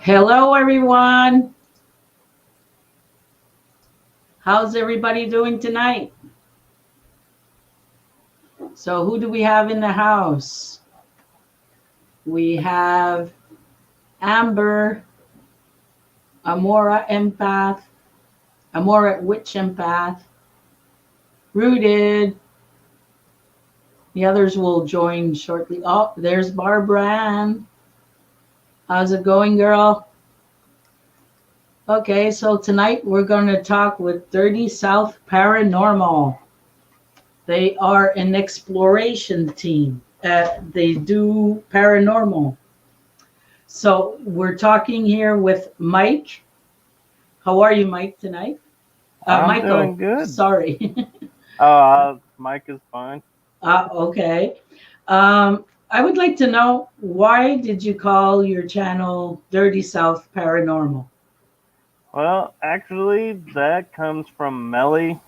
Hello, everyone. How's everybody doing tonight? So, who do we have in the house? We have Amber, Amora Empath, Amora Witch Empath, Rooted. The others will join shortly. Oh, there's Barbara Ann. How's it going, girl? Okay, so tonight we're going to talk with Dirty South Paranormal. They are an exploration team. They do paranormal. So we're talking here with Mike. How are you, Mike, tonight? I'm Michael. doing good. Sorry. Mike is fine. Okay. I would like to know, why did you call your channel Dirty South Paranormal? Well, actually, that comes from Melly.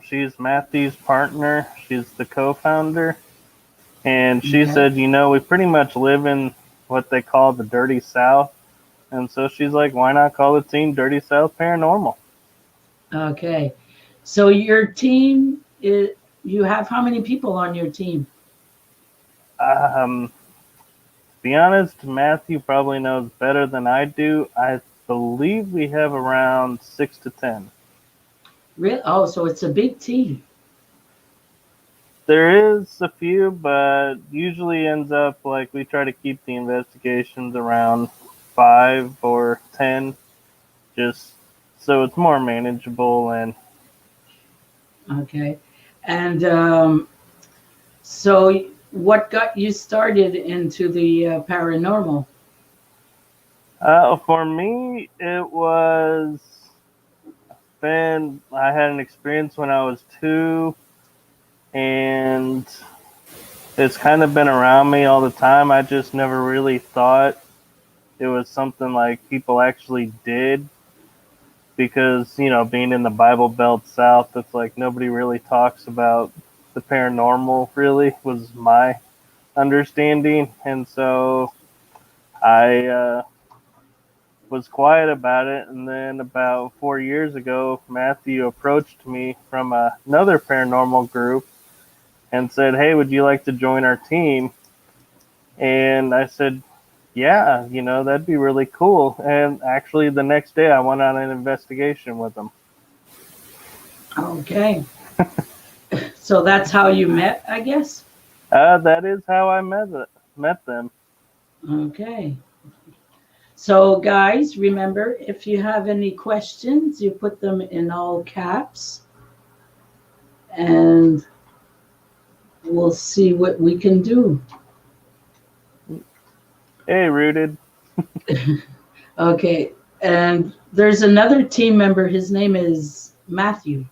She's Matthew's partner. She's the co-founder, and she Okay. said, we pretty much live in what they call the Dirty South, and so she's like, why not call the team Dirty South Paranormal? Okay. So your team, you have how many people on your team? To be honest, Matthew probably knows better than I do. I believe we have around 6 to 10. Really? Oh, so it's a big team. There is a few, but usually ends up like we try to keep the investigations around 5 or 10, just so it's more manageable. And Okay. And so what got you started into the paranormal? for me, it was I had an experience when I was 2, and it's kind of been around me all the time. I just never really thought it was something like people actually did, because being in the Bible Belt South, it's like nobody really talks about the paranormal, really, was my understanding. And so I was quiet about it, and then about 4 years ago, Matthew approached me from another paranormal group and said, hey, would you like to join our team? And I said, yeah, that'd be really cool. And actually the next day I went on an investigation with them. Okay. So that's how you met, I guess? That is how I met them. Okay. So, guys, remember, if you have any questions, you put them in all caps and we'll see what we can do. Hey, Rooted. Okay. And there's another team member. His name is Matthew.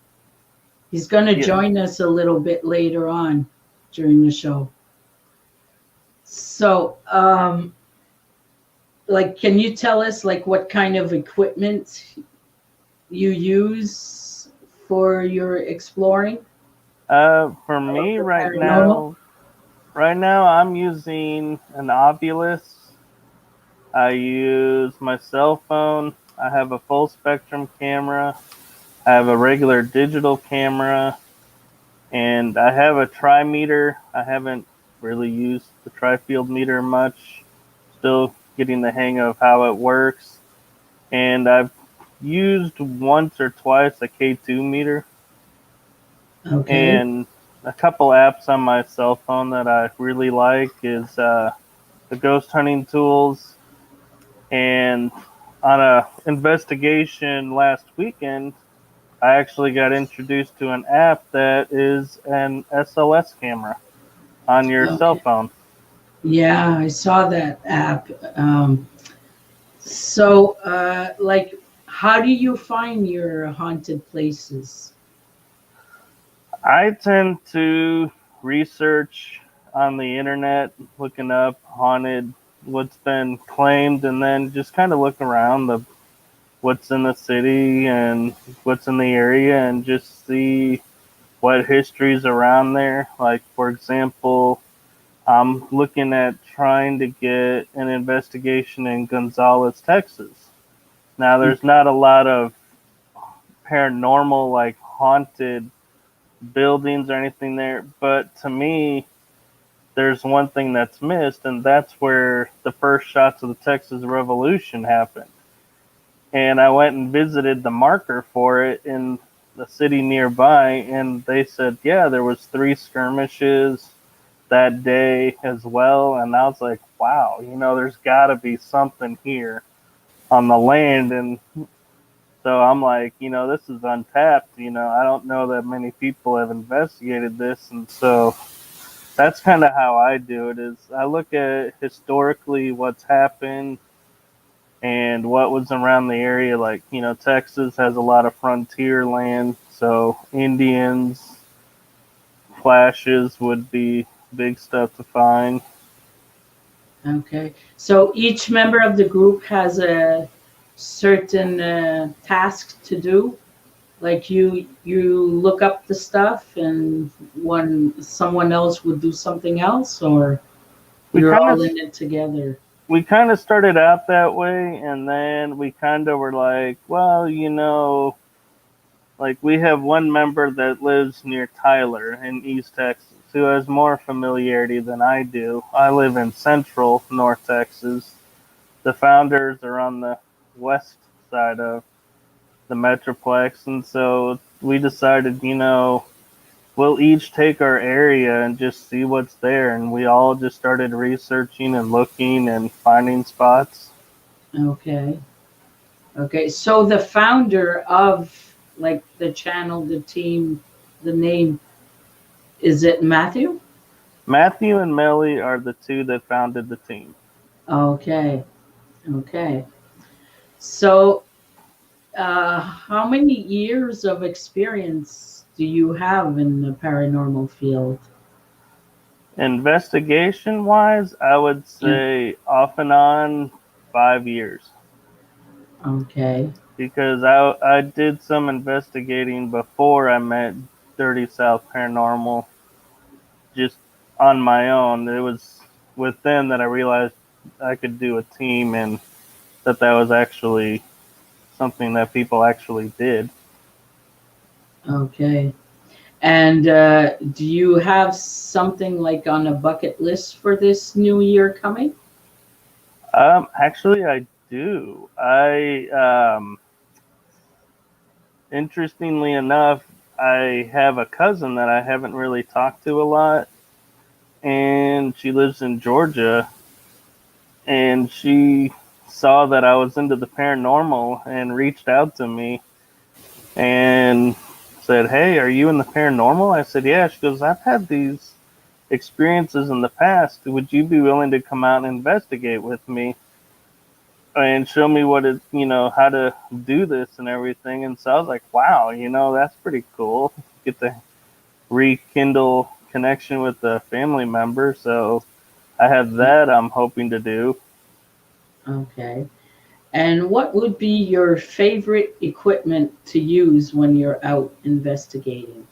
He's going to Yeah. join us a little bit later on during the show. So, like, can you tell us, like, what kind of equipment you use for your exploring? For me For right paranormal? now, I'm using an Ovilus. I use my cell phone. I have a full spectrum camera. I have a regular digital camera, and I have a trimeter. I haven't really used the tri-field meter much. Still getting the hang of how it works. And I've used once or twice a K2 meter, Okay. and a couple apps on my cell phone that I really like is the ghost hunting tools. And on a investigation last weekend, I actually got introduced to an app that is an SOS camera on your cell Okay. phone. Yeah, I saw that app. So, like, how do you find your haunted places? I tend to research on the internet, looking up haunted, what's been claimed, and then just kind of look around the what's in the city and what's in the area, and just see what history's around there. Like, for example, I'm looking at trying to get an investigation in Gonzales, Texas. Now, there's not a lot of paranormal, like haunted buildings or anything there, but to me, there's one thing that's missed, and that's where the first shots of the Texas Revolution happened. And I went and visited the marker for it in the city nearby, and they said, yeah, there was 3 skirmishes that day as well. And I was like, wow, there's got to be something here on the land. And so I'm like, this is untapped. I don't know that many people have investigated this. And so that's kind of how I do it is I look at historically what's happened and what was around the area. Like, Texas has a lot of frontier land. So Indians, flashes would be big stuff to find. Okay. So each member of the group has a certain task to do. Like you look up the stuff, and someone else would do something else, or We you're kind all of in it together. we kind of started out that way, and then we kind of were like, well, like we have one member that lives near Tyler in East Texas who has more familiarity than I do. I live in central North Texas. The founders are on the west side of the Metroplex, and so we decided, we'll each take our area and just see what's there. And we all just started researching and looking and finding spots. Okay. Okay. So the founder of like the channel, the team, the name, is it Matthew? Matthew and Melly are the two that founded the team. Okay. Okay. So how many years of experience do you have in the paranormal field? Investigation wise, I would Yeah. say off and on 5 years. Okay. Because I did some investigating before I met Dirty South Paranormal, just on my own. It was with them that I realized I could do a team and that was actually something that people actually did. Okay. And do you have something like on a bucket list for this new year coming? Actually, I do. Interestingly enough, I have a cousin that I haven't really talked to a lot, and she lives in Georgia, and she saw that I was into the paranormal and reached out to me and said, "Hey, are you in the paranormal?" I said, "Yeah." She goes, "I've had these experiences in the past. Would you be willing to come out and investigate with me and show me how to do this and everything?" And so I was like, "Wow, that's pretty cool. Get to rekindle connection with a family member." So I have that I'm hoping to do. Okay. And what would be your favorite equipment to use when you're out investigating?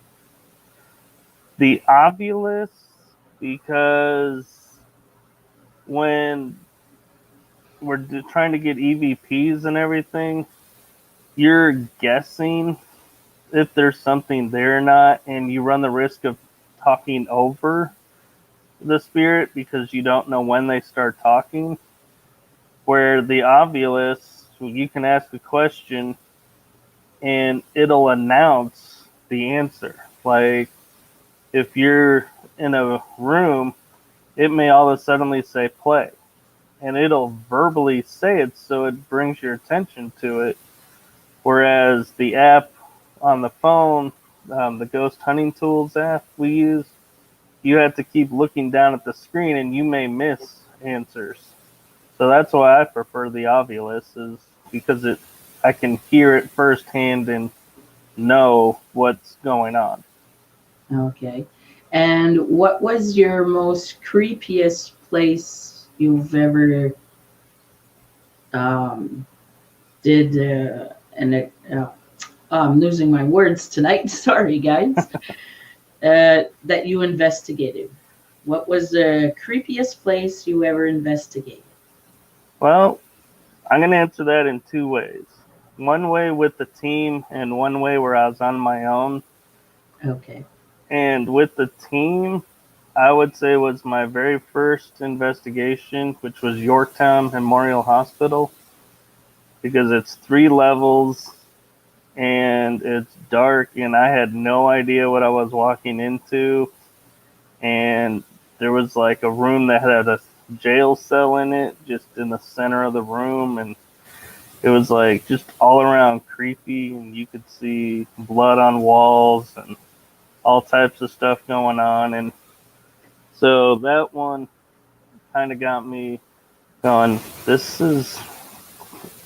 The Ovilus, because when we're trying to get EVPs and everything, you're guessing if there's something there or not, and you run the risk of talking over the spirit because you don't know when they start talking. Where the Ovilus, you can ask a question and it'll announce the answer. Like if you're in a room, it may all of a sudden say play, and it'll verbally say it so it brings your attention to it. Whereas the app on the phone, the Ghost Hunting Tools app we use, you have to keep looking down at the screen and you may miss answers. So that's why I prefer the Ovilus, is because I can hear it firsthand and know what's going on. Okay. And what was your most creepiest place you've ever um, did I'm losing my words tonight. Sorry, guys. That you investigated. What was the creepiest place you ever investigated? Well, I'm going to answer that in two ways. One way with the team, and one way where I was on my own. Okay. And with the team, I would say was my very first investigation, which was Yorktown Memorial Hospital, because it's 3 levels and it's dark, and I had no idea what I was walking into. And there was like a room that had a jail cell in it, just in the center of the room, and it was like just all around creepy, and you could see blood on walls and all types of stuff going on. And so that one kind of got me going, this is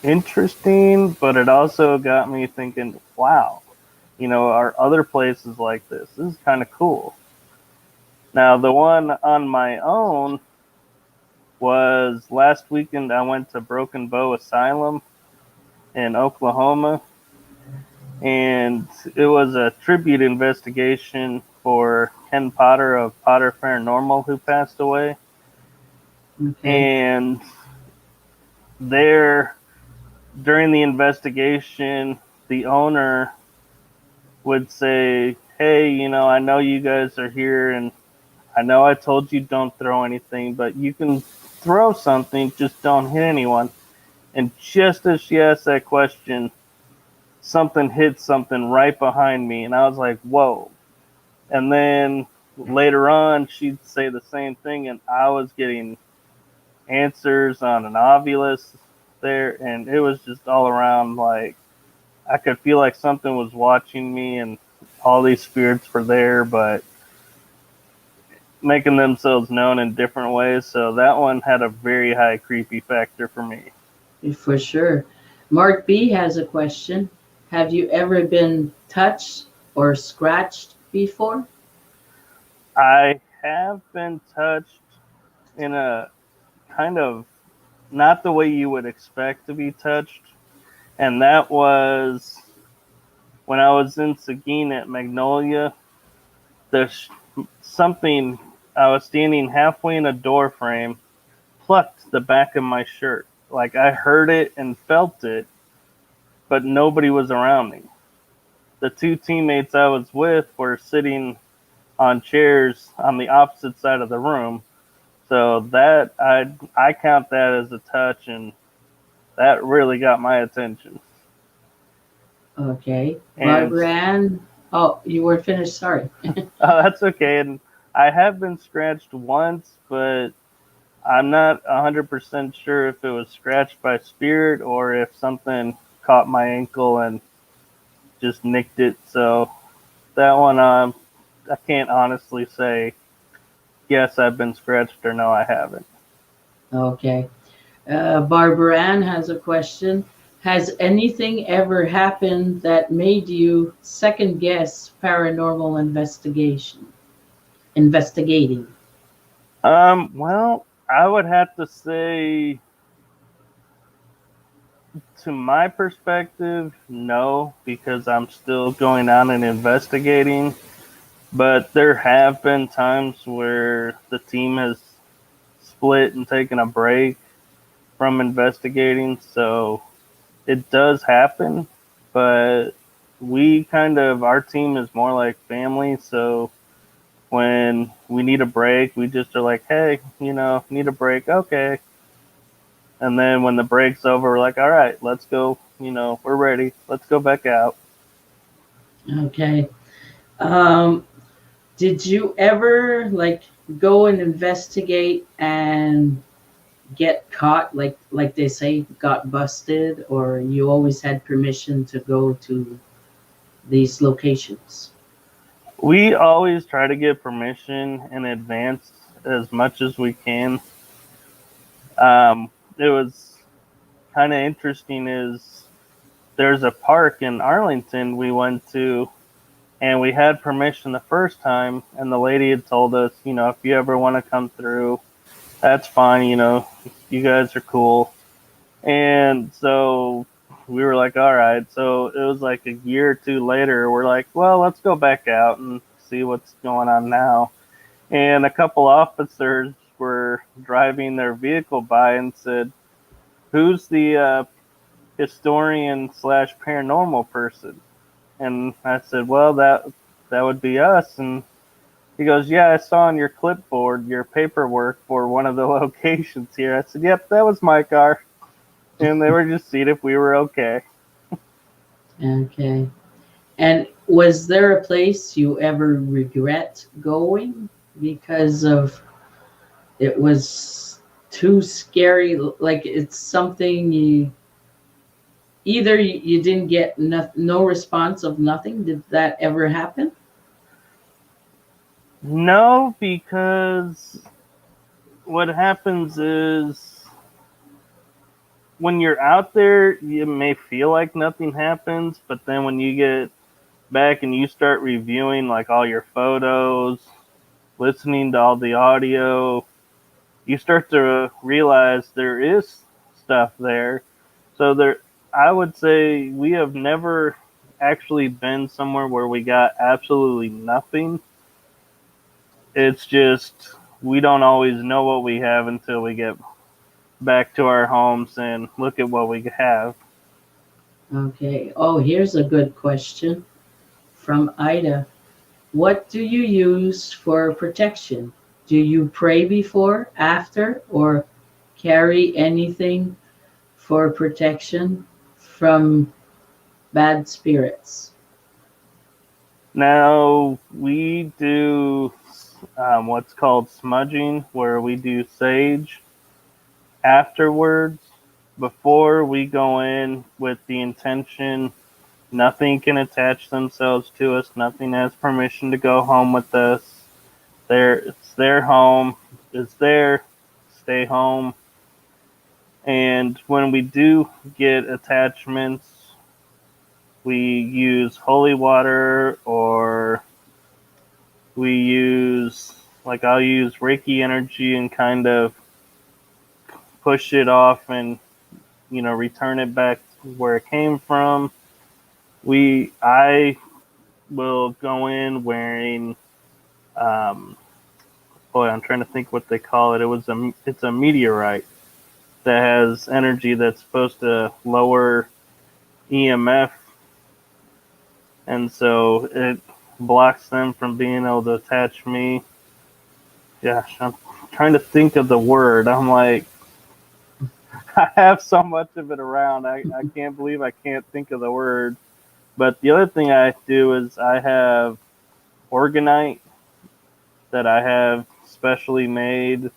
interesting, but it also got me thinking, wow, are other places like this? This is kind of cool. Now, the one on my own was last weekend. I went to Broken Bow Asylum in Oklahoma, and it was a tribute investigation for Ken Potter of Potter Paranormal, who passed away. Okay. And there, during the investigation, the owner would say, hey, I know you guys are here, and I know I told you don't throw anything, but you can throw something, just don't hit anyone. And just as she asked that question, something hit something right behind me, and I was like, whoa. And then later on, she'd say the same thing, and I was getting answers on an ovulus there, and it was just all around like I could feel like something was watching me, and all these spirits were there, but making themselves known in different ways. So that one had a very high creepy factor for me. For sure. Mark B has a question. Have you ever been touched or scratched before? I have been touched in a kind of not the way you would expect to be touched, and that was when I was in Seguin at Magnolia. There's something, I was standing halfway in a door frame, plucked the back of my shirt. Like I heard it and felt it, but nobody was around me. The two teammates I was with were sitting on chairs on the opposite side of the room. So that I count that as a touch, and that really got my attention. Okay. And Barbara Ann. Oh, you were finished. Sorry. that's okay. And I have been scratched once, but I'm not 100% sure if it was scratched by spirit or if something caught my ankle and just nicked it. So that one, I can't honestly say yes, I've been scratched, or no, I haven't. Okay. Barbara Ann has a question. Has anything ever happened that made you second guess paranormal investigating? Well, I would have to say, to my perspective, no, because I'm still going on and investigating. But there have been times where the team has split and taken a break from investigating, so it does happen. But our team is more like family, so when we need a break, we just are like, hey, need a break, okay. And then when the break's over, we're like, all right, let's go, we're ready, let's go back out. Okay. Um, did you ever like go and investigate and get caught, like they say, got busted, or you always had permission to go to these locations? We always try to get permission in advance as much as we can. It was kind of interesting is there's a park in Arlington we went to, and we had permission the first time, and the lady had told us, if you ever want to come through, that's fine, you guys are cool. And so we were like, all right. So it was like a year or two later, we're like, well, let's go back out and see what's going on now. And a couple officers were driving their vehicle by and said, "Who's the historian slash paranormal person?" And I said, "Well, that would be us." And he goes, "Yeah, I saw on your clipboard your paperwork for one of the locations here." I said, "Yep, that was my car." And they were just seeing if we were okay. Okay. And was there a place you ever regret going because of it was too scary? Like it's something you either you didn't get no response of nothing. Did that ever happen? No, because what happens is when you're out there, you may feel like nothing happens, but then when you get back and you start reviewing like all your photos, listening to all the audio, you start to realize there is stuff there. So there, I would say we have never actually been somewhere where we got absolutely nothing. It's just we don't always know what we have until we get back to our homes and look at what we have. Okay. Oh, here's a good question from Ida. What do you use for protection? Do you pray before, after, or carry anything for protection from bad spirits? Now we do what's called smudging, where we do sage afterwards. Before we go in with the intention, nothing can attach themselves to us. Nothing has permission to go home with us. It's their home. It's there. Stay home. And when we do get attachments, we use holy water, or we use, like, I'll use Reiki energy and kind of push it off and, return it back where it came from. I will go in wearing, um, boy, I'm trying to think what they call it. It's a meteorite that has energy that's supposed to lower EMF, and so it blocks them from being able to attach me. Gosh, I'm trying to think of the word. I'm like, I have so much of it around. I can't believe I can't think of the word. But the other thing I do is I have organite that I have specially made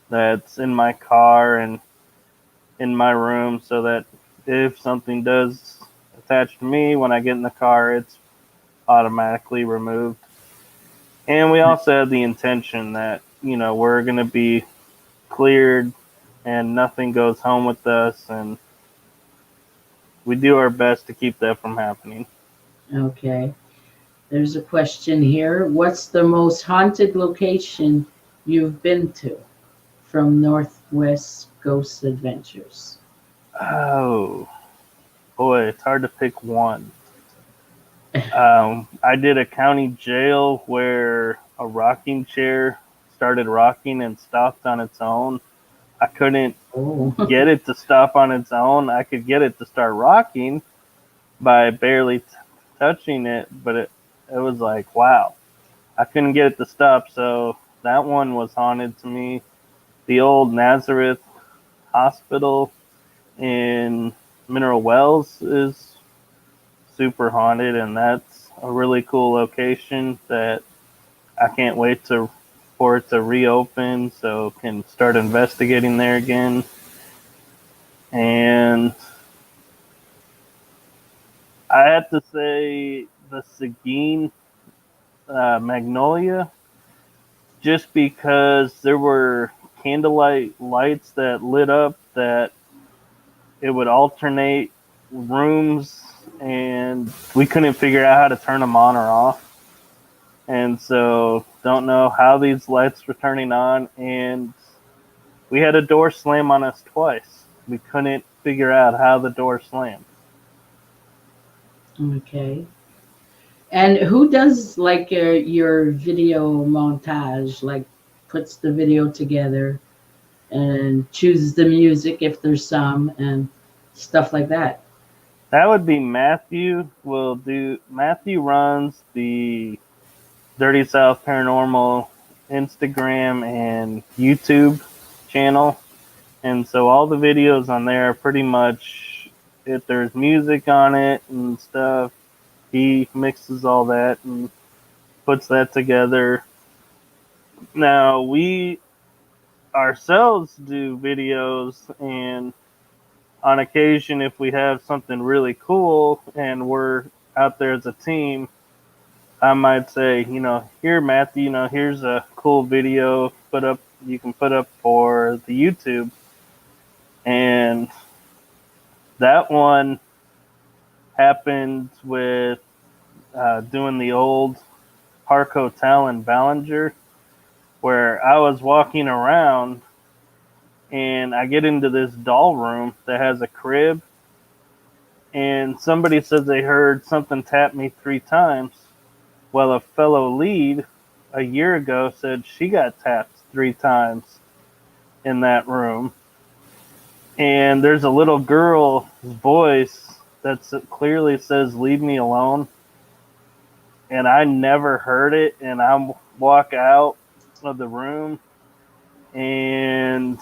that's in my car and in my room, so that if something does attach to me when I get in the car, it's automatically removed. And we also have the intention that, we're going to be cleared and nothing goes home with us, and we do our best to keep that from happening. Okay. There's a question here. What's the most haunted location you've been to from Northwest Ghost Adventures? Oh, boy, it's hard to pick one. I did a county jail where a rocking chair started rocking and stopped on its own. I couldn't Oh, get it to stop on its own. I could get it to start rocking by barely touching it, but it was like, wow. I couldn't get it to stop, so that one was haunted to me. The old Nazareth Hospital in Mineral Wells is super haunted, and that's a really cool location that I can't wait for it to reopen so can start investigating there again. And I have to say the Seguin Magnolia, just because there were candlelight lights that lit up, that it would alternate rooms, and we couldn't figure out how to turn them on or off. And so don't know how these lights were turning on, and we had a door slam on us twice. We couldn't figure out how the door slammed. okay. And who does like your video montage? Like puts the video together and chooses the music if there's some and stuff like that. That would be Matthew. Matthew runs the Dirty South Paranormal Instagram and YouTube channel, and so all the videos on there are pretty much, if there's music on it and stuff, he mixes all that and puts that together. Now we ourselves do videos, and on occasion, if we have something really cool and we're out there as a team, I might say, here, Matthew, here's a cool video you can put up for the YouTube. And that one happened with doing the old Park Hotel in Ballinger, where I was walking around and I get into this doll room that has a crib, and somebody says they heard something tap me 3 times. Well, a fellow lead a year ago said she got tapped 3 times in that room. And there's a little girl's voice that clearly says, "Leave me alone." And I never heard it. And I walk out of the room. And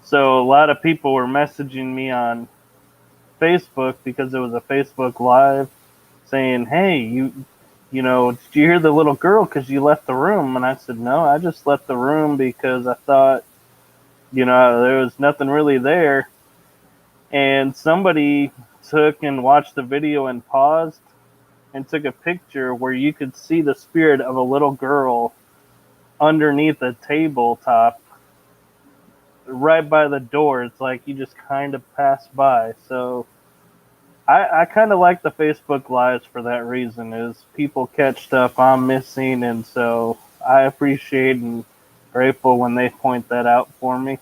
so a lot of people were messaging me on Facebook, because it was a Facebook Live, saying, "Hey, did you hear the little girl because you left the room?" And I said, "No, I just left the room because I thought, there was nothing really there." And somebody took and watched the video and paused and took a picture where you could see the spirit of a little girl underneath a tabletop right by the door. It's like you just kind of pass by. So I kind of like the Facebook Lives for that reason, is people catch stuff I'm missing, and so I appreciate and grateful when they point that out for me.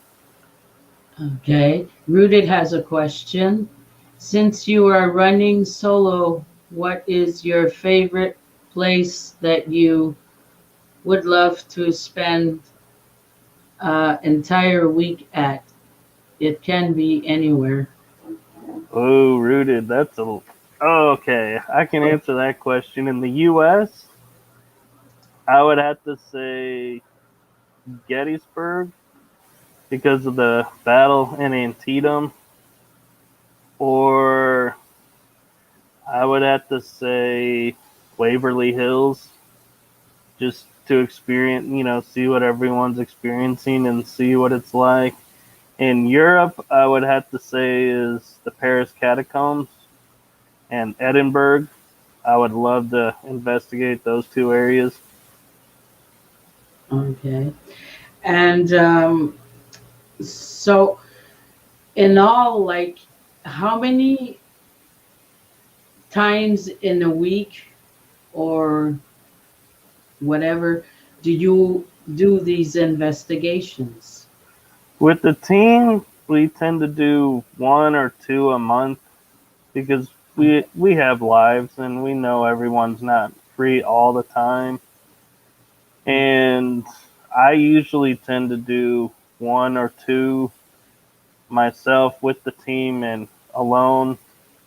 Okay. Rooted has a question. Since you are running solo, what is your favorite place that you would love to spend entire week at? It can be anywhere. Oh, Rooted, okay. I can answer that question. In the U.S., I would have to say Gettysburg because of the battle in Antietam, or I would have to say Waverly Hills, just to experience, see what everyone's experiencing and see what it's like. In Europe, I would have to say is the Paris catacombs and Edinburgh. I would love to investigate those two areas. Okay. And so, in all, like, how many times in a week or whatever do you do these investigations? With the team, we tend to do 1 or 2 a month, because we have lives and we know everyone's not free all the time. And I usually tend to do 1 or 2 myself with the team, and alone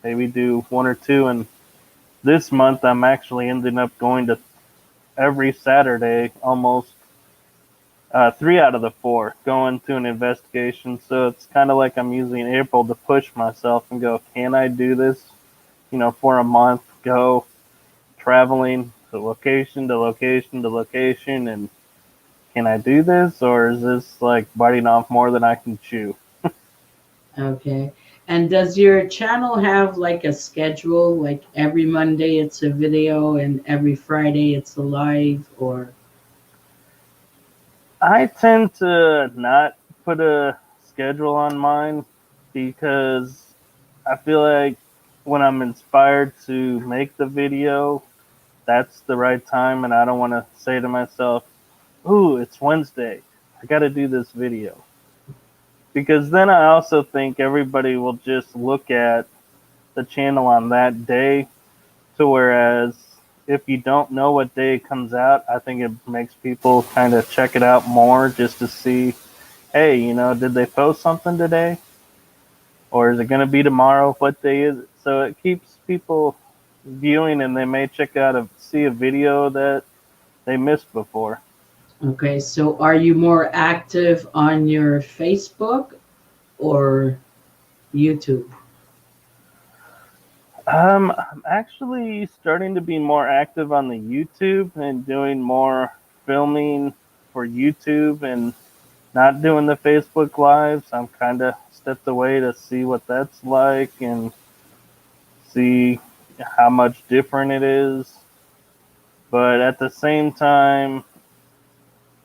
maybe do 1 or 2. And this month I'm actually ending up going to every Saturday, almost 3 out of the 4 going to an investigation. So it's kind of like I'm using April to push myself and go, can I do this? For a month, go traveling to location to location to location, and can I do this, or is this like biting off more than I can chew? Okay. And does your channel have like a schedule? Like every Monday it's a video and every Friday it's a live or I tend to not put a schedule on mine, because I feel like when I'm inspired to make the video, that's the right time, and I don't want to say to myself, "Ooh, it's Wednesday, I got to do this video," because then I also think everybody will just look at the channel on that day To whereas if you don't know what day it comes out, I think it makes people kind of check it out more just to see, hey, did they post something today? Or is it going to be tomorrow? What day is it? So it keeps people viewing, and they may check out see a video that they missed before. Okay, so are you more active on your Facebook or YouTube? I'm actually starting to be more active on the YouTube and doing more filming for YouTube and not doing the Facebook Lives. I'm kind of stepped away to see what that's like and see how much different it is. But at the same time,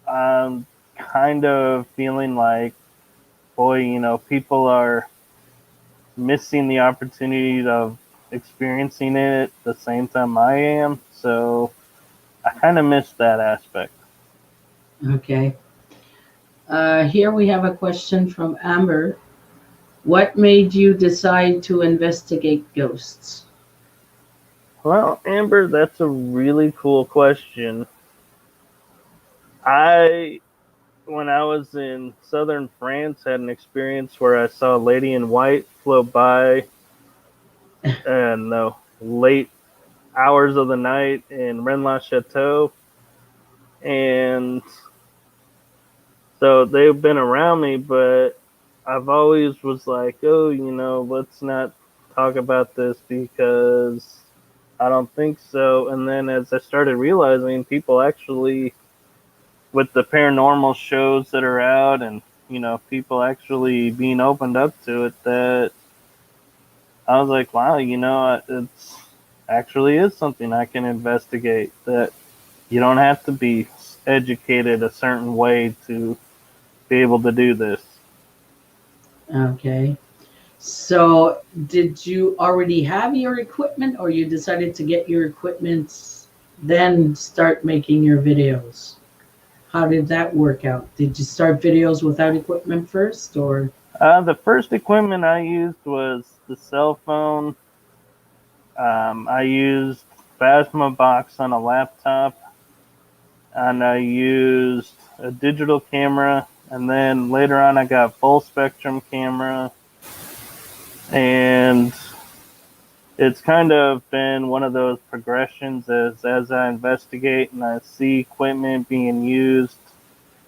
I'm kind of feeling like, boy, people are missing the opportunity of experiencing it at the same time I am. So I kind of miss that aspect. Okay. Here we have a question from Amber. What made you decide to investigate ghosts? Well, Amber, that's a really cool question. I, when I was in southern France, had an experience where I saw a lady in white float by in the late hours of the night in Rennes-le-Chateau. And so they've been around me, but I've always was like, oh, let's not talk about this because I don't think so. And then as I started realizing people actually, with the paranormal shows that are out and, people actually being opened up to it, that I was like, wow, it's actually is something I can investigate, that you don't have to be educated a certain way to be able to do this. Okay. So, did you already have your equipment or you decided to get your equipment then start making your videos? How did that work out? Did you start videos without equipment first or? The first equipment I used was the cell phone. I used Phasma Box on a laptop, and I used a digital camera, and then later on I got full spectrum camera, and it's kind of been one of those progressions as I investigate and I see equipment being used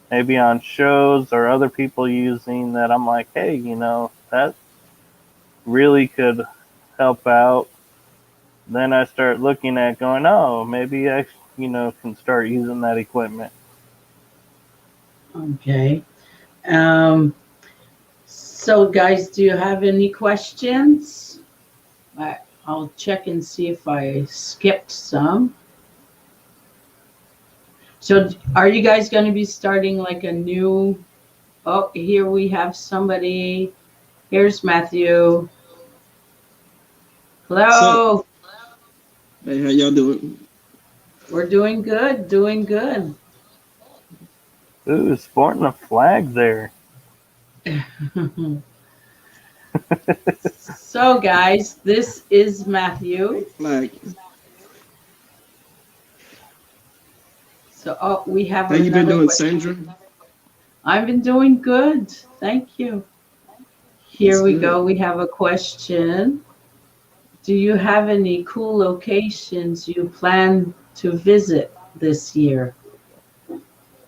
maybe on shows or other people using that, I'm like, hey, that really could help out. Then I start looking at going, oh, maybe I, can start using that equipment. Okay. Um, so, guys, do you have any questions? I'll check and see if I skipped some. So, are you guys going to be starting like a new? Oh, here we have somebody. Here's Matthew. What's up? Hello. Hey, how y'all doing? We're doing good, doing good. Ooh, sporting a flag there. So, guys, this is Matthew. Fake flag. So, oh, we have How you been another doing, question. Sandra? I've been doing good. Thank you. That's Here we good. go. We have a question. Do you have any cool locations you plan to visit this year?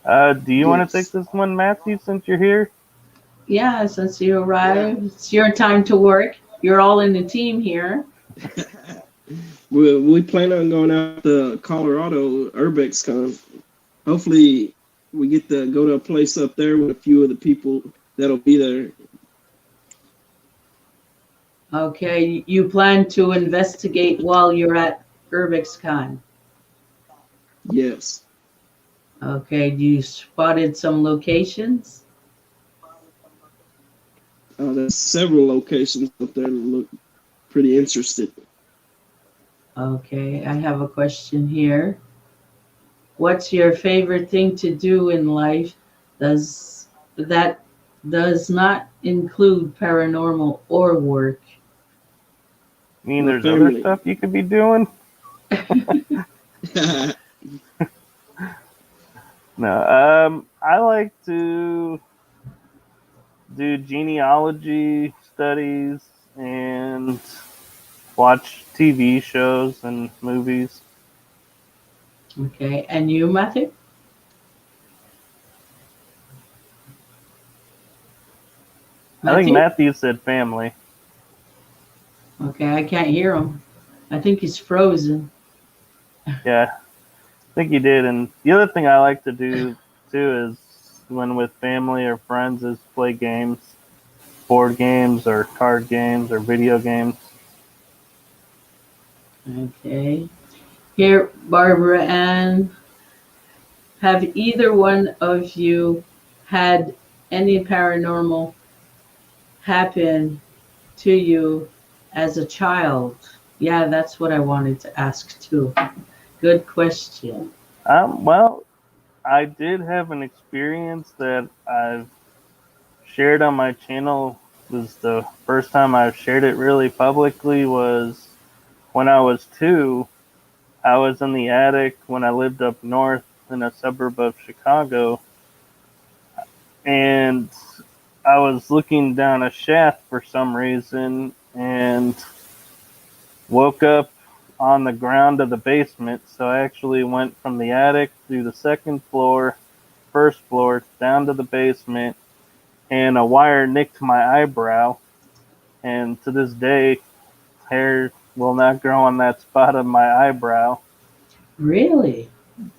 Do you want to take Yes. this one, Matthew, since you're here? Yeah, since you Yeah. arrived, it's your time to work. You're all in the team here. we plan on going out to Colorado, UrbexCon. Hopefully, we get to go to a place up there with a few of the people that'll be there. Okay, you plan to investigate while you're at UrbexCon. Yes. Okay, you spotted some locations? There's several locations up there that look pretty interesting. Okay, I have a question here. What's your favorite thing to do in life does that does not include paranormal or work? I mean, My there's other family. stuff you could be doing. No, I like to do genealogy studies and watch TV shows and movies. Okay, and you, Matthew? I think Matthew? Matthew said family. Okay, I can't hear him. I think he's frozen. Yeah, I think you did. And the other thing I like to do too is when with family or friends is play games, board games or card games or video games. Okay. Here, Barbara Ann, have either one of you had any paranormal happen to you as a child? Yeah, that's what I wanted to ask too. Good question. Well, I did have an experience that I've shared on my channel. It was the first time I've shared it really publicly was when I was 2. I was in the attic when I lived up north in a suburb of Chicago, and I was looking down a shaft for some reason and woke up on the ground of the basement. So I actually went from the attic through the second floor, first floor, down to the basement, and a wire nicked my eyebrow. And to this day, hair will not grow on that spot of my eyebrow. Really?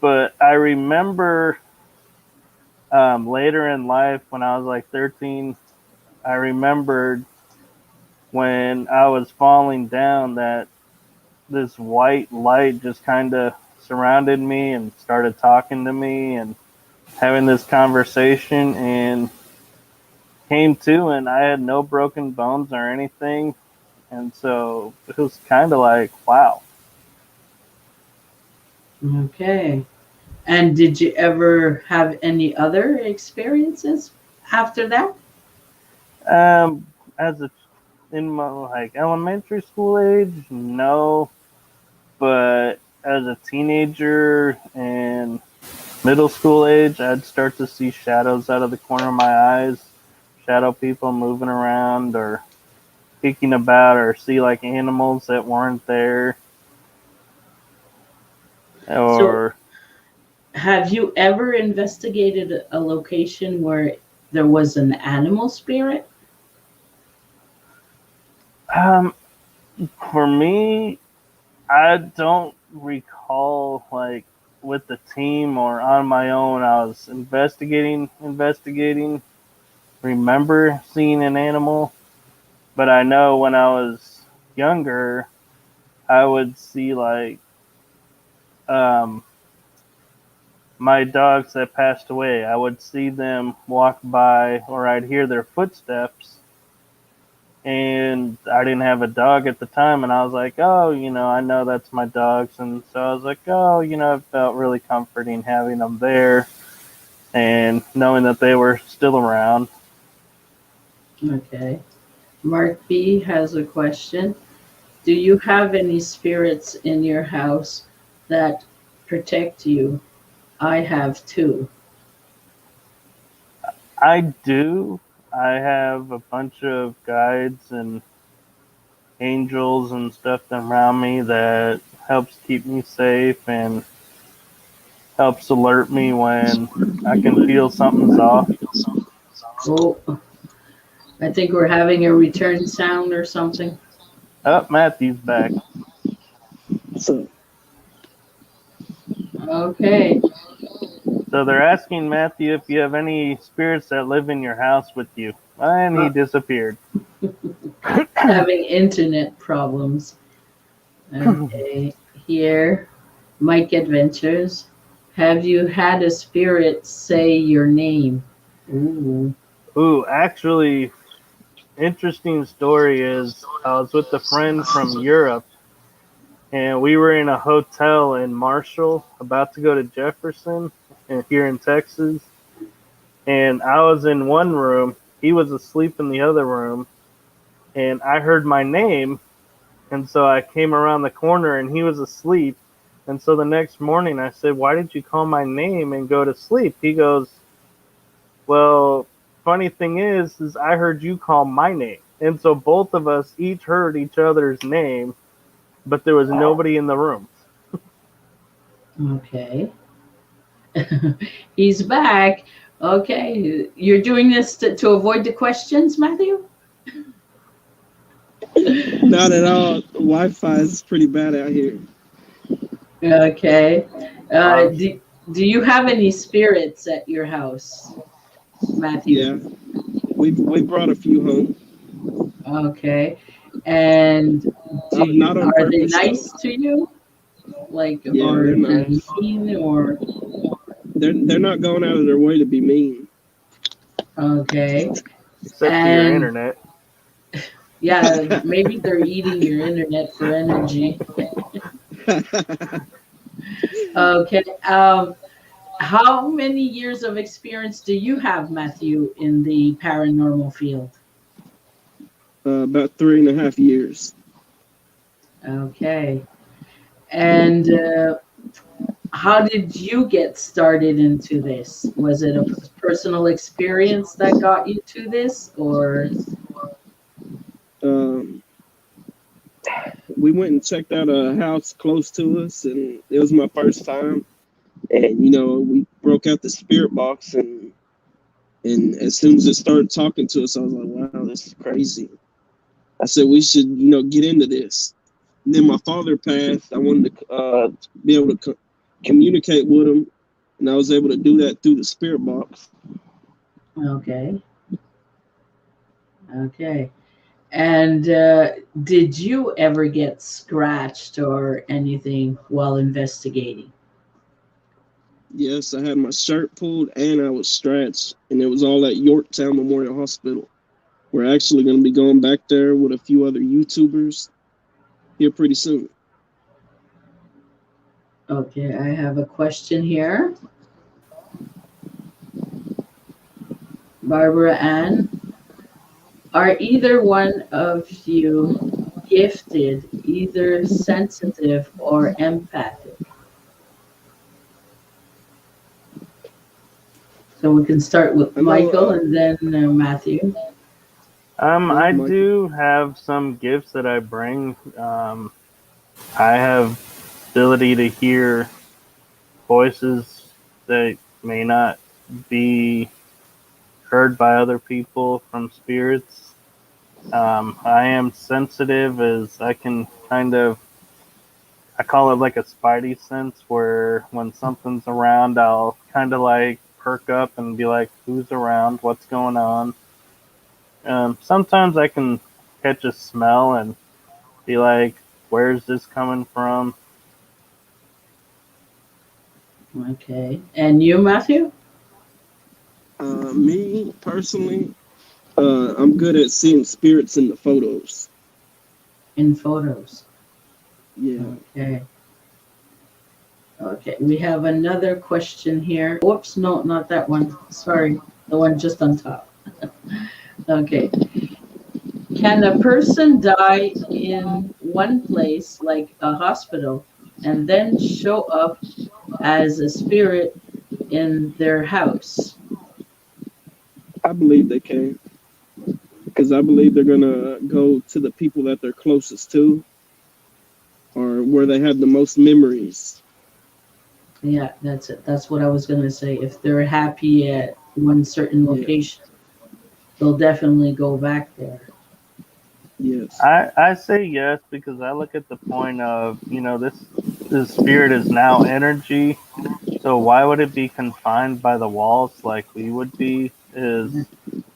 But I remember later in life, when I was like 13, I remembered when I was falling down that this white light just kind of surrounded me and started talking to me and having this conversation, and came to, and I had no broken bones or anything. And so it was kind of like, wow. Okay. And did you ever have any other experiences after that? As a in my like elementary school age, no, but as a teenager and middle school age, I'd start to see shadows out of the corner of my eyes, shadow people moving around or peeking about, or see like animals that weren't there, So, or have you ever investigated a location where there was an animal spirit? um, for me, I don't recall like with the team or on my own. I was investigating. Remember seeing an animal, but I know when I was younger, I would see like um, my dogs that passed away. I would see them walk by, or I'd hear their footsteps. And I didn't have a dog at the time, and I was like, oh, I know that's my dogs. And so I was like, oh, it felt really comforting having them there and knowing that they were still around. Okay. Mark B has a question. Do you have any spirits in your house that protect you? I have two. I do. I have a bunch of guides and angels and stuff around me that helps keep me safe and helps alert me when I can feel something's off. Oh, I think we're having a return sound or something. Oh, Matthew's back. So Okay. So they're asking Matthew if you have any spirits that live in your house with you. And he disappeared. Having internet problems. Okay. Here, Mike Adventures. Have you had a spirit say your name? Ooh. Ooh, actually, interesting story is I was with a friend from Europe, and we were in a hotel in Marshall, about to go to Jefferson, here in Texas. And I was in one room, he was asleep in the other room, and I heard my name, and so I came around the corner, and he was asleep, And so the next morning I said, "Why did you call my name and go to sleep?" He goes, "Well, funny thing is I heard you call my name." And so both of us each heard each other's name, but there was nobody in the room. Okay. He's back. Okay. You're doing this to avoid the questions, Matthew? Not at all. Wi-Fi is pretty bad out here. Okay. Um, Do you have any spirits at your house, Matthew? Yeah, we brought a few home. Okay. And Not on are they purpose though. nice to you? Like, Yeah, or they're they're nice. mean, or They're not going out of their way to be mean. okay. except to your And internet. yeah, maybe they're eating your internet for energy. Okay. How many years of experience do you have, Matthew, in the paranormal field? About 3.5 years. Okay. And how did you get started into this? Was it a personal experience that got you to this, or Um, we went and checked out a house close to us, and it was my first time. And we broke out the spirit box, and as soon as it started talking to us, I was like, "Wow, this is crazy." I said we should, get into this. And then my father passed. I wanted to be able to communicate with him, and I was able to do that through the spirit box. okay, okay. And did you ever get scratched or anything while investigating? Yes, I had my shirt pulled and I was scratched, and it was all at Yorktown Memorial Hospital. We're actually going to be going back there with a few other YouTubers here pretty soon. Okay, I have a question here. Barbara Ann, are either one of you gifted, either sensitive or empathic? So we can start with I know, Michael and then Matthew. yeah, I Michael. do have some gifts that I bring. I have ability to hear voices that may not be heard by other people from spirits. I am sensitive as I can I call it like a spidey sense where when something's around, I'll kind of like perk up and be like, who's around? What's going on? Sometimes I can catch a smell and be like, where's this coming from? Okay. And you, Matthew? Me personally, I'm good at seeing spirits in the photos. In photos. Yeah. Okay. Okay. We have another question here. Whoops, no, not that one. Sorry. The one just on top. Okay. Can a person die in one place, like a hospital, and then show up as a spirit in their house? I believe they can, because I believe they're gonna go to the people that they're closest to, or where they have the most memories. Yeah, that's it. That's what I was going to say. If they're happy at one certain Yeah. location, they'll definitely go back there. Yes. I say yes because I look at the point of, this spirit is now energy. So why would it be confined by the walls like we would be? Is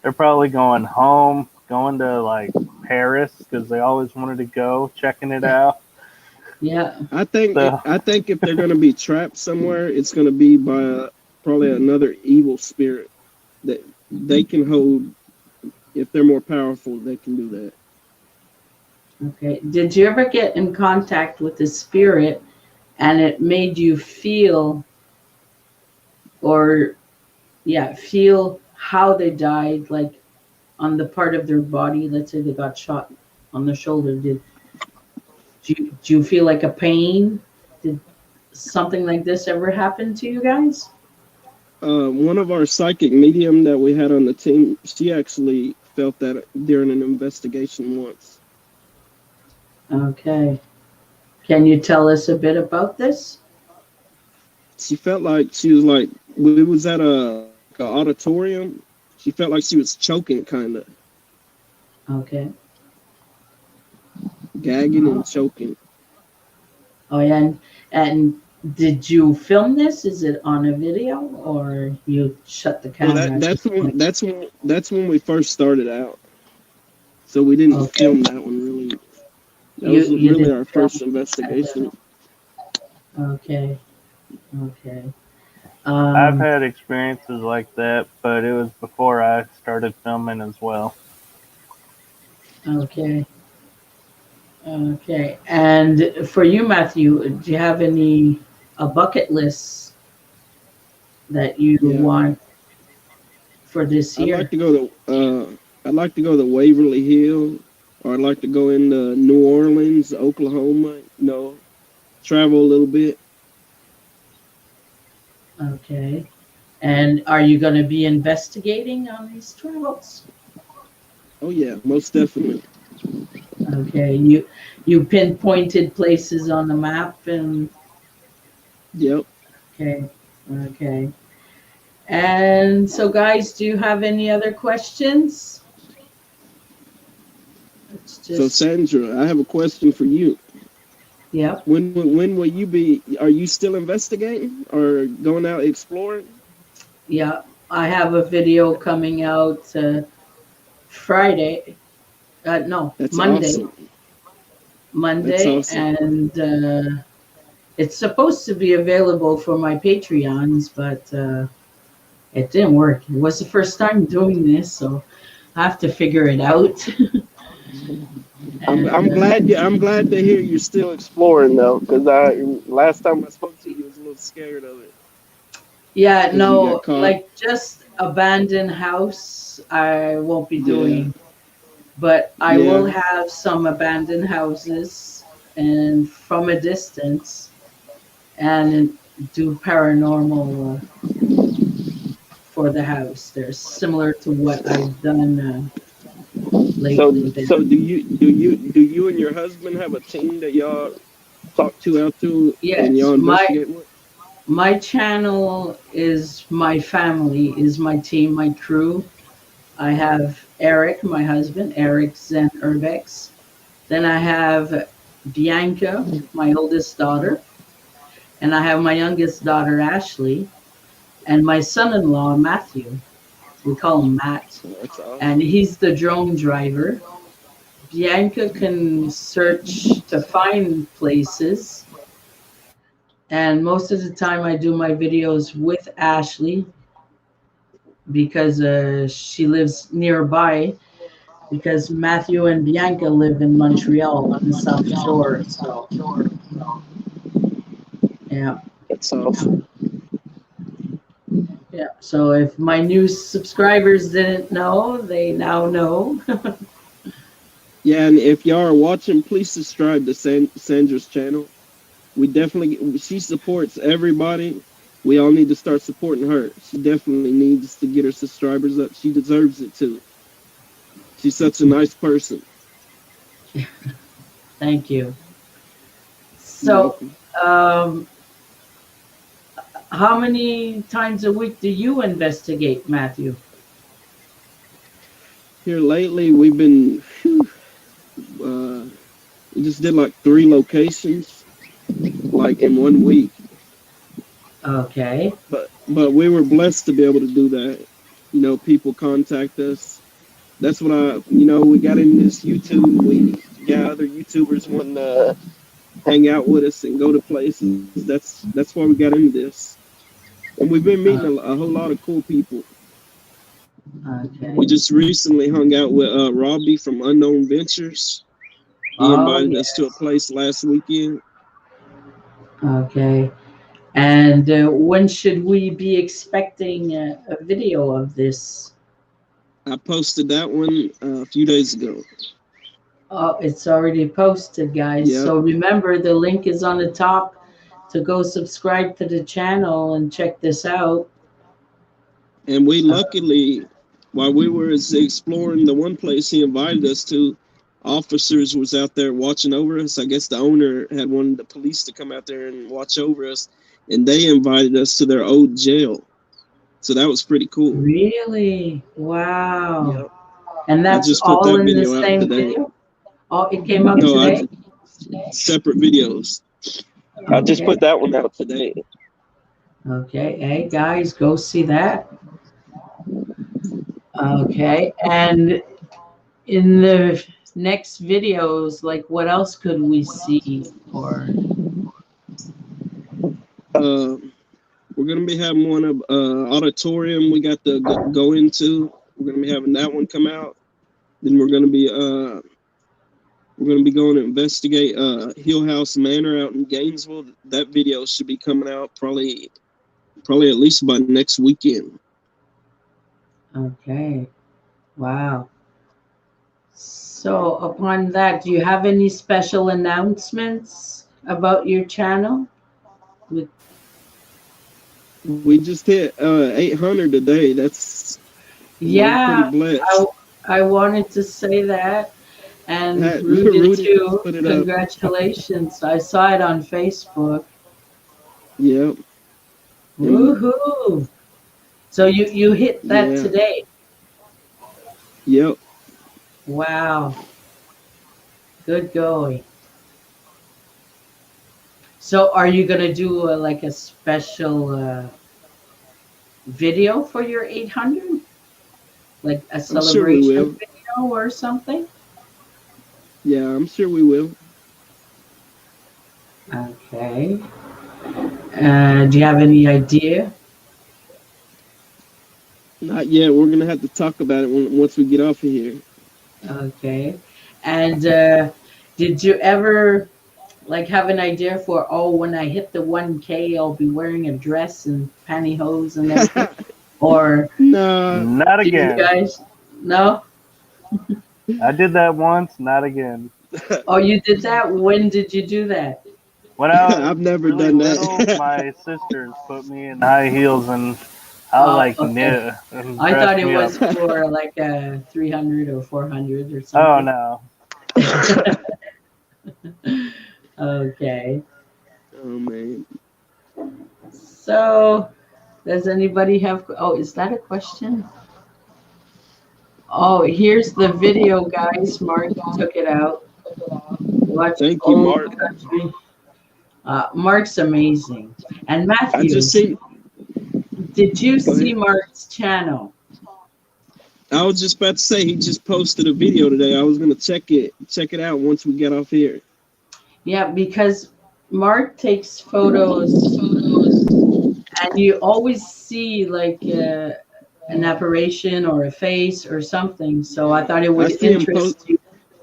they're probably going home, going to like Paris because they always wanted to go, checking it out. Yeah. I think So I think if they're gonna be trapped somewhere, it's gonna be by probably another evil spirit that they can hold. If they're more powerful, they can do that. Okay. Did you ever get in contact with the spirit and it made you feel, or yeah, feel how they died, like on the part of their body? Let's say they got shot on the shoulder. Do you feel like a pain? Did something like this ever happened to you guys? One of our psychic medium that we had on the team, she actually felt that during an investigation once. Okay. Can you tell us a bit about this? She felt like she was like we was at a auditorium. She felt like she was choking, kind of Okay. gagging and choking. Oh, yeah. And did you film this? Is it on a video or you shut the Well, camera at this point? that's when we first started out. So we didn't Okay. film that one really. That was You really didn't our film first investigation. Okay. Okay. I've Um, had experiences like that, but it was before I started filming as well. okay. Okay. And for you, Matthew, do you have any a bucket list that you Yeah, want for this I'd like year? to go to I'd like to go to Waverly Hill, or I'd like to go into New Orleans, Oklahoma. Travel a little bit. Okay. And are you going to be investigating on these travels? Oh yeah, most definitely. Okay. You pinpointed places on the map and Yep. okay. Okay. And so guys, do you have any other questions? Let's So just Sandra, I have a question for you. yep. When will you be? Are you still investigating or going out exploring? Yeah. I have a video coming out Friday. No, That's Monday. awesome. That's Monday, awesome. and it's supposed to be available for my Patreons, but it didn't work. It was the first time doing this, so I have to figure it out. I'm and I'm glad I'm glad to hear you're still exploring though, because I last time I spoke to you, you was a little scared of it yeah, because you got no, caught. like just abandoned house, I won't be Yeah, doing, but I will yeah. have some abandoned houses and from a distance and do paranormal for the house. They're similar to what I've done So lately. There, so do you and your husband have a team that y'all talk to out to and yes, y'all my investigate with? my channel is my family, is my team, my crew. I have Eric, my husband, Eric Zen Urbex. Then I have Bianca, my oldest daughter, and I have my youngest daughter Ashley, and my son-in-law Matthew. We call him Matt, Oh, that's and awesome. he's the drone driver. Bianca can search to find places, and most of the time I do my videos with Ashley because she lives nearby. Because Matthew and Bianca live in Montreal on the South Shore, so yeah, That's awesome. yeah. So if my new subscribers didn't know, they now know. Yeah, and if y'all are watching, please subscribe to Sandra's channel. She supports everybody. We all need to start supporting her. She definitely needs to get her subscribers up. She deserves it too. She's such a nice person. Thank you. You're So, welcome. um, how many times a week do you investigate, Matthew? Here lately, uh, we just did like 3 locations, like in one week. Okay. But we were blessed to be able to do that. People contact us. That's what we got into this YouTube. We got other YouTubers wanting to hang out with us and go to places. That's why we got into this. And we've been meeting Uh, a whole lot of cool people. We okay. just recently hung out with Robbie from Unknown Ventures. He Oh, invited us to a yes. place last weekend. Okay. And when should we be expecting a video of this? I posted that one a few days ago. Oh, it's already posted, guys. Yep. So remember, the link is on the top. to go subscribe to the channel and check this out. And we luckily, while we were exploring the one place he invited us to, officers was out there watching over us. I guess the owner had wanted the police to come out there and watch over us, and they invited us to their old jail. So that was pretty cool. Really? Wow. Yep. And I that's just put all that in the video out same today. video? Oh, it came out No, today? Separate videos. I just put that one out today. Okay, hey guys, go see that. Okay, and in the next videos, like what else could we see? Or We're gonna be having one of auditorium we got to go into. We're gonna be having that one come out. Then we're gonna be going to investigate Hill House Manor out in Gainesville. That video should be coming out probably at least by next weekend. okay, wow. So upon that, do you have any special announcements about your channel? We just hit 800 today. That's Yeah, pretty blessed. I wanted to say that. And That- Rudy Rudy too. put it up. Congratulations. I saw it on Facebook. Yep. Woohoo. So you hit that Yeah. today. Yep. Wow. Good going. So are you going to do like a special video for your 800? Like a celebration sure we will. video or something? Yeah, I'm sure we will. Okay. Do you have any idea? Not yet. We're gonna have to talk about it once we get off of here. Okay. And did you ever like have an idea for, oh, when I hit the 1K, I'll be wearing a dress and pantyhose and everything? Or No, Not do you again. guys? No? I did that once, not again. Oh, you did that? When did you do that? When I was I've never really done that. little, my sisters put me in high heels, and I was Oh, like, okay. no. I thought it was for like a 300 or 400 or Oh, something. no. Okay. Oh man. So, does anybody have? Oh, is that a question? Oh, here's the video, guys. Mark took it out. Watch Thank you, Old Mark. Country. Mark's amazing. And I Matthew, just seen. did you Go see ahead. Mark's channel? I was just about to say he just posted a video today. I was gonna check it out once we get off here. Yeah, because Mark takes photos, and you always see like an apparition or a face or something. So I thought it would see him interest you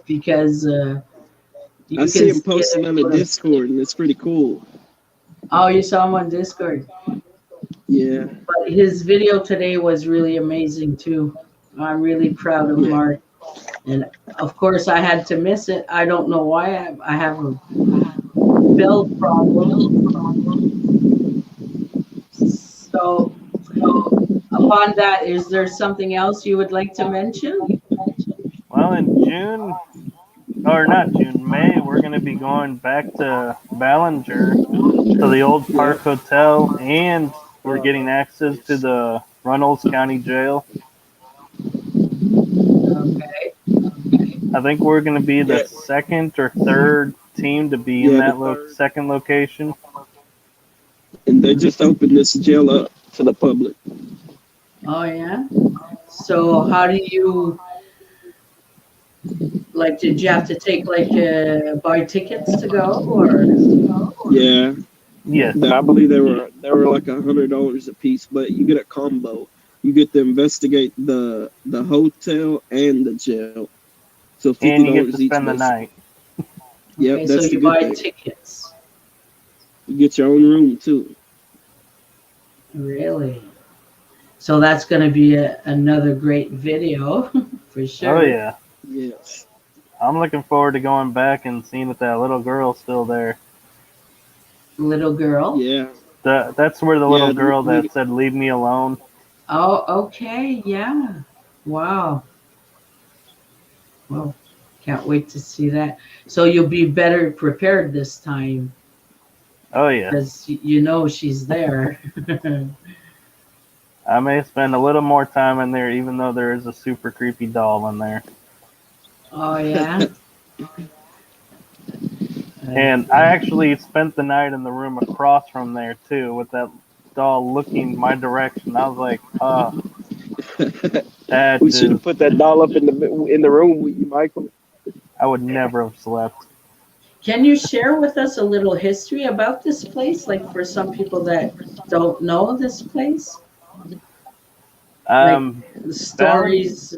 because you I see him it posting on the photos. Discord, and it's pretty cool. Oh, you saw him on Discord. Yeah. But his video today was really amazing too. I'm really proud of Yeah. Mark. And of course, I had to miss it. I don't know why. I have a bell problem. So, upon that, is there something else you would like to mention? Well, in June, or not June, May, we're going to be going back to Ballinger, to the old Park Hotel, and we're getting access to the Runnels County Jail. Okay. I think we're going to be the second or third team to be in that second location. And they just opened this jail up to the public. Oh, yeah? So how do you, like, did you have to take, like, buy tickets to go, or? Yeah. Yes. I believe they were like $100 a piece, but you get a combo. You get to investigate the hotel and the jail. So $50 And you get to each. spend the night. Yep, Okay, that's so the you good buy thing. tickets. You get your own room too. Really? So that's going to be another great video for sure. Oh, yeah. Yes. I'm looking forward to going back and seeing if that little girl's still there. Little girl. Yeah, That's where the little yeah. girl that said "Leave me alone." Oh, okay. Yeah. Wow. Well, can't wait to see that. So you'll be better prepared this time Oh yeah, because you know she's there. I may spend a little more time in there, even though there is a super creepy doll in there. Oh, yeah. And I Okay. actually spent the night in the room across from there too, with that doll looking my direction. I was like, that We should have just, put that doll up in the room with you, Michael. I would never have slept. Can you share with us a little history about this place? Like for some people that don't know this place, like Um, the Balance. stories,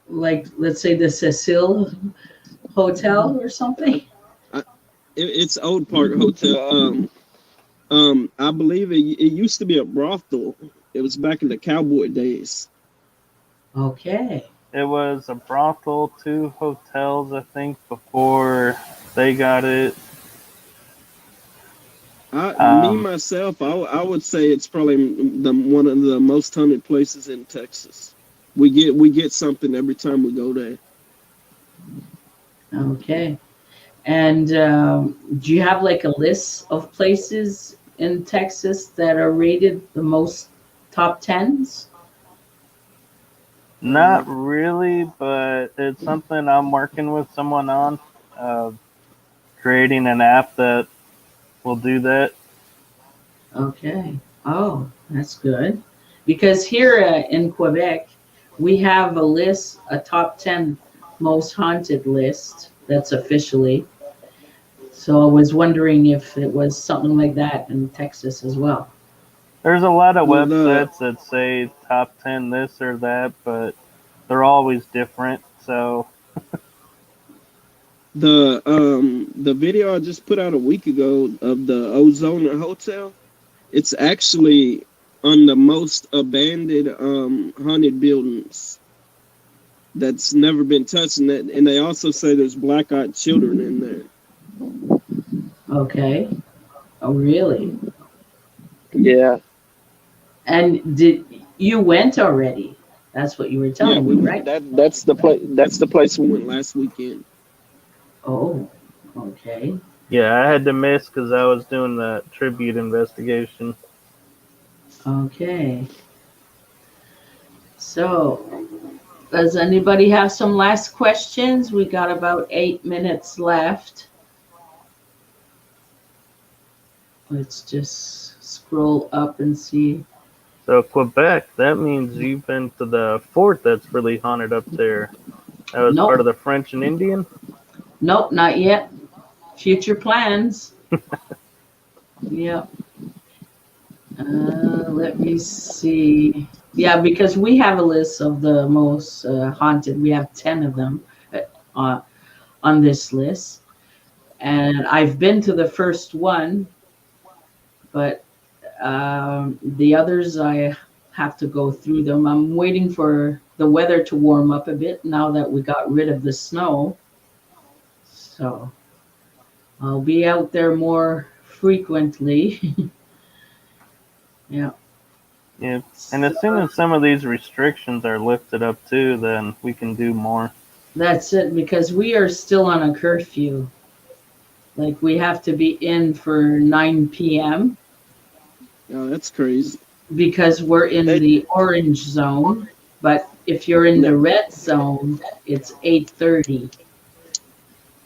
like let's say the Cecil Hotel or something. I, it's Old Park Hotel. I believe it used to be a brothel. It was back in the cowboy days. Okay. It was a brothel, two hotels, I think, before they got it. Me Um, myself, I would say it's probably the one of the most haunted places in Texas. We get something every time we go there. Okay. And do you have like a list of places in Texas that are rated the most top tens? not really, but it's something I'm working with someone on, uh, creating an app that will do that. Okay. Oh, that's good. Because here in Quebec, we have a list, a top 10 most haunted list that's officially. So I was wondering if it was something like that in Texas as well. There's a lot of Well, the websites that say top 10 this or that, but they're always different. So, the video I just put out a week ago of the Ozona Hotel, it's actually on the most abandoned haunted buildings that's never been touched, and they also say there's black-eyed children in there. Okay. Oh, really? Yeah, And did you went already? That's what you were yeah, telling we me, right? that's the place. That's the place we went last weekend. Oh, okay. yeah, I had to miss because I was doing the tribute investigation. Okay. So, does anybody have some last questions? We got about 8 minutes left. Let's just scroll up and see. So, Quebec, that means you've been to the fort that's really haunted up there. That was part of Nope, the French and Indian. nope, not yet. Future plans. Yep. Let me see. Yeah, because we have a list of the most haunted. We have 10 of them uh, on this list. And I've been to the first one, but the others I have to go through them. I'm waiting for the weather to warm up a bit now that we got rid of the snow. So I'll be out there more frequently. Yeah. Yeah, and So as soon as some of these restrictions are lifted up too, then we can do more. that's it because we are still on a curfew. Like we have to be in for 9 p.m. Oh, that's crazy. because we're in Hey, the orange zone. But if you're in no, the red zone, it's 8:30.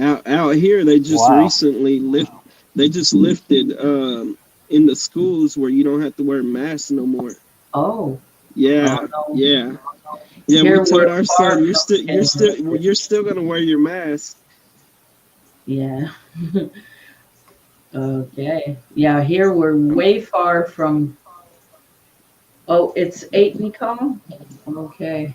out here they just Wow. recently lifted in the schools where you don't have to wear masks no more. Oh, Yeah, oh no. yeah, yeah. We Here told we're our far son, from getting lifted. you're still gonna wear your mask. Yeah. Okay. Yeah, here we're way far from. Oh, it's 8, Nicole? Okay.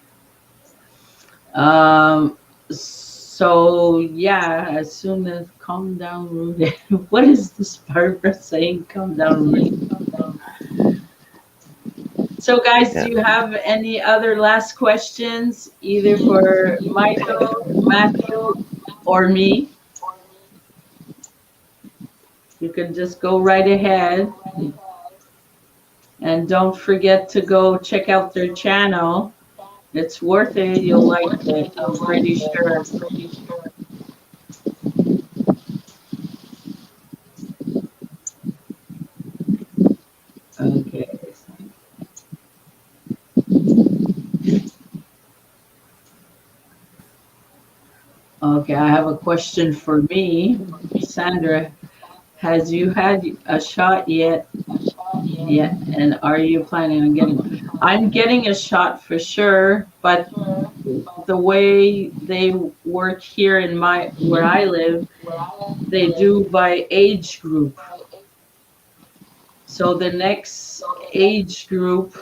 Um, so yeah, as soon as calm down, Rudy. What is this Barbara saying? Calm down, Rudy. So, guys, Yeah. do you have any other last questions, either for Michael, Matthew, or me? You can just go right ahead. And don't forget to go check out their channel. It's worth it. You'll like it, I'm pretty sure. Okay. Okay, I have a question for me. Sandra, has you had a shot yet? Yeah, and are you planning on getting one? I'm getting a shot for sure, but the way they work here in my where I live, they do by age group. So the next age group,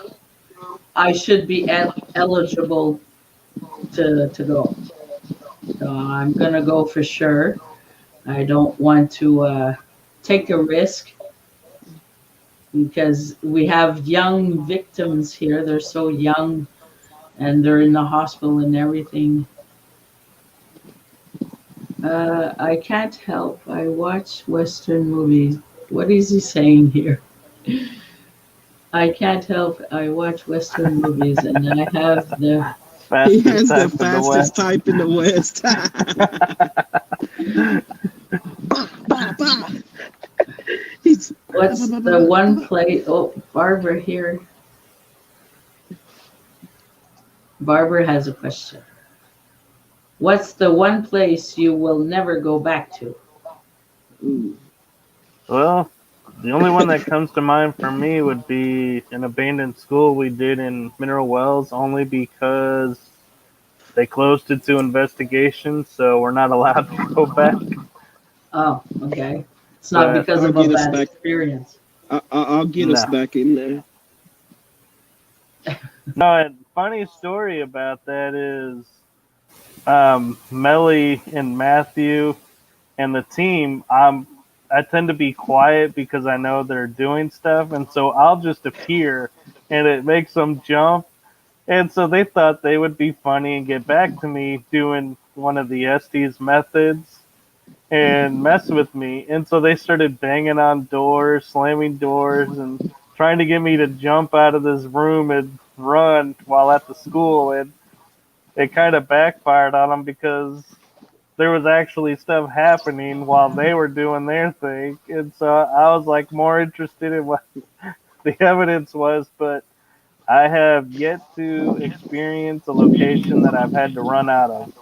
I should be eligible to go. So I'm gonna go for sure. I don't want to take a risk because we have young victims here. They're so young and they're in the hospital and everything. I can't help. I watch Western movies. What is he saying here? I can't help. I watch Western movies and I have the. He Fastest has the type in the fastest West. type in the West. Bah, bah, bah. He's What's the one place? Oh, Barbara here. Barbara has a question. What's the one place you will never go back to? Ooh. Well, the only one that comes to mind for me would be an abandoned school we did in Mineral Wells, only because they closed it to investigation, so we're not allowed to go back. Oh, okay. It's not But because I'll of a get us bad back. experience. I'll get us no. back in there. No, and funny story about that is Melly and Matthew and the team, I tend to be quiet because I know they're doing stuff, and so I'll just appear, and it makes them jump. And so they thought they would be funny and get back to me doing one of the Estes methods and mess with me. And so they started banging on doors, slamming doors, and trying to get me to jump out of this room and run while at the school. And it kind of backfired on them because there was actually stuff happening while they were doing their thing. And so I was like more interested in what the evidence was, but I have yet to experience a location that I've had to run out of.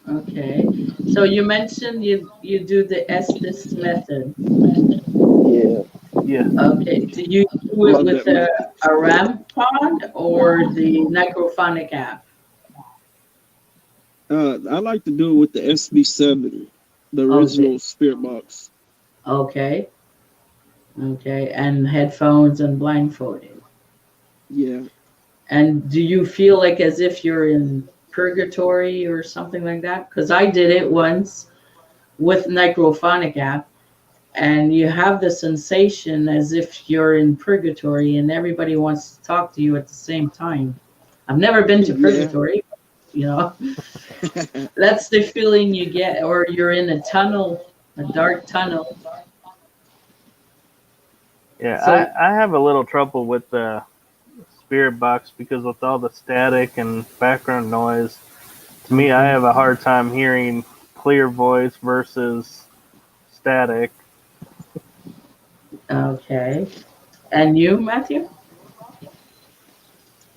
Okay. So you mentioned you do the Estes method. Yeah, Yeah. Okay. Do you do it love with that method. a RAM pod or the Necrophonic app? I like to do it with the SB7, the Oh, original spirit box. okay. Okay. And headphones and blindfolded. Yeah, And do you feel like as if you're in purgatory or something like that? Because I did it once with Necrophonic app, and you have the sensation as if you're in purgatory and everybody wants to talk to you at the same time. I've never been to yeah. purgatory, you know. That's the feeling you get, or you're in a tunnel, a dark tunnel. Yeah, So, I have a little trouble with the spirit box because with all the static and background noise, to me, I okay, have a hard time hearing clear voice versus static. okay. And you, Matthew?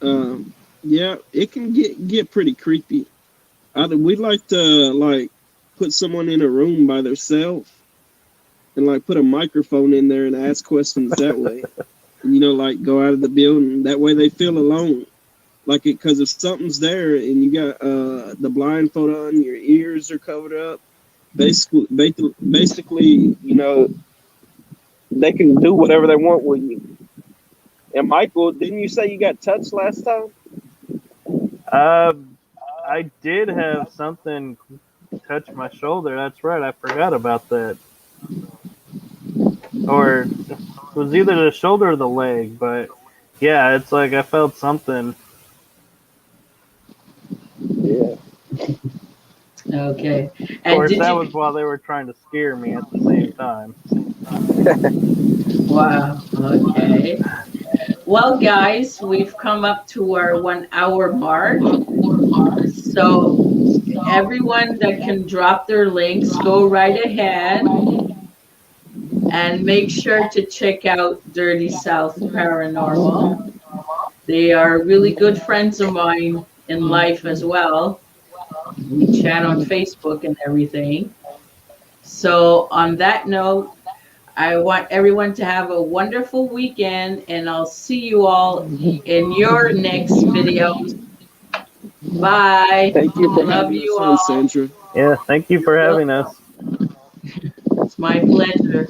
um, yeah, it can get pretty creepy. We like to like put someone in a room by themselves and like put a microphone in there and ask questions that way. And, like go out of the building. That way they feel alone. Like it, because if something's there and you got the blindfold on, your ears are covered up. Basically, they can do whatever they want with you. And Michael, didn't you say you got touched last time? Uh, I did have something touch my shoulder. That's right. I forgot about that. Or it was either the shoulder or the leg, but yeah, it's like I felt something. Yeah. Okay. Of And course, did that you? was while they were trying to scare me at the same time. Wow. Okay. Well, guys, we've come up to our 1 hour mark. So, everyone that can drop their links, go right ahead and make sure to check out Dirty South Paranormal. They are really good friends of mine in life as well. We chat on Facebook and everything. So, on that note, I want everyone to have a wonderful weekend, and I'll see you all in your next videos. Bye. Thank you for Love having us you on, all. Sandra. Yeah, thank you You're for having us. welcome. It's my pleasure.